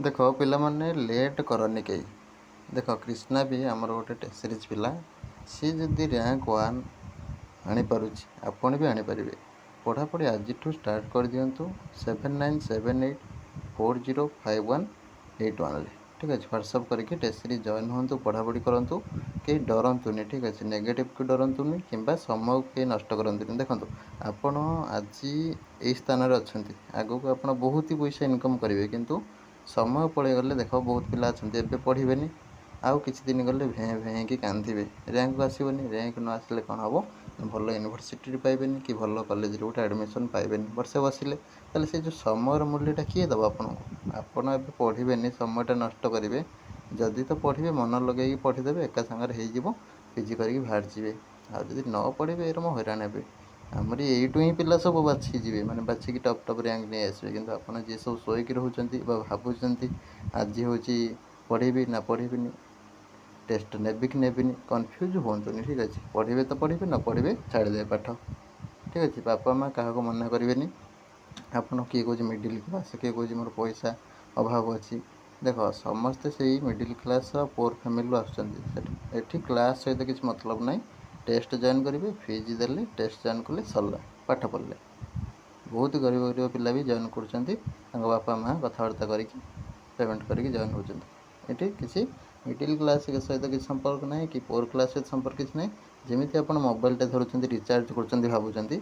देख पिलाने लेट करनी कहीं देख कृष्णा भी आमर गोटे टेस्ट सीरीज पिला सी जदि रैंक 1 आनीपारुची आपण भी आनीपारे पढ़ापढ़ी आज स्टार्ट कर दिंतु 7978405181 ठीक अच्छे ह्वाट्सअप करके टेस्ट सीरीज जॉइन हूँ पढ़ापढ़ी करूँ कहीं डरतुनि ठीक अच्छे नेगेटिव को डरतुनि कि समय कहीं नष्ट करतुनि देखो आपण आज यही स्थान अच्छा आगू को आप बहुत ही पैसा इनकम करेंगे किंतु समय पड़े गले देख बहुत पिला अच्छा एवं पढ़े आउ किसी दिन गले भें भें कि कांदे रैंक आसबनी रैंक न आसिले कौन हम भल यूनिवर्सिटी पाइबे कि भल कॉलेज गोटे एडमिशन पाइबे वर्षे बसिले ताले से जो समय मूल्यटा किए दब आपड़ ए पढ़े समयटा नष्ट करेंगे जदि तो पढ़े मन लगे पढ़ीदे एका सांगे हो पीजी करके बाहर जाए आदि न पढ़े एरम हईराण हे आमर यू ही पिला सब बाछिजे मैंने बाछिकी टप टप रैंक नहीं आसवे कि आपड़ जी सब शोक रोचे भावुं आज हूँ पढ़ेबी ना पढ़ेबी टेस्ट नेबी कि नेबिनी कन्फ्यूज हूँ ठीक अच्छे पढ़े तो पढ़े न पढ़े छाड़दे पाठ ठीक अच्छे बापा माँ क्या मना करेंगे आपड़ किए कौन मिडिल क्लास किए कौन मोर पैसा अभाव अच्छी देख समस्ते से मिडिल क्लास पुअर फैमिली आसुँच क्लास सहित किसी मतलब ना टेस्ट जॉइन करेंगे फीज देले टेस्ट जॉइन कले सरला पाठ पढ़ले बहुत गरीब गरीब पिला भी जॉइन कर बापा माँ कथबार्ता करके पेमेंट करके जॉइन होती किसी मिडिल क्लास सहित किसी संपर्क ना कि पुअर क्लास सहित संपर्क किसी ना जमी आप मोबाइलटा धरुँच रिचार्ज कर भावुँ 400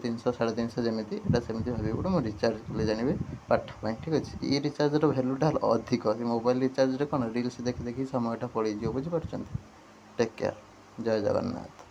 300 350 जमी एटा सेमती भाव गोटे मुझे रिचार्ज कले जानवे पाठपाई ठीक अच्छे ये रिचार्जर भैल्यूटा अधिक मोबाइल रिचार्ज कौन रिल्स देखी देखी समयटा पड़े बुझीपार टेक केयर जय जगन्नाथ।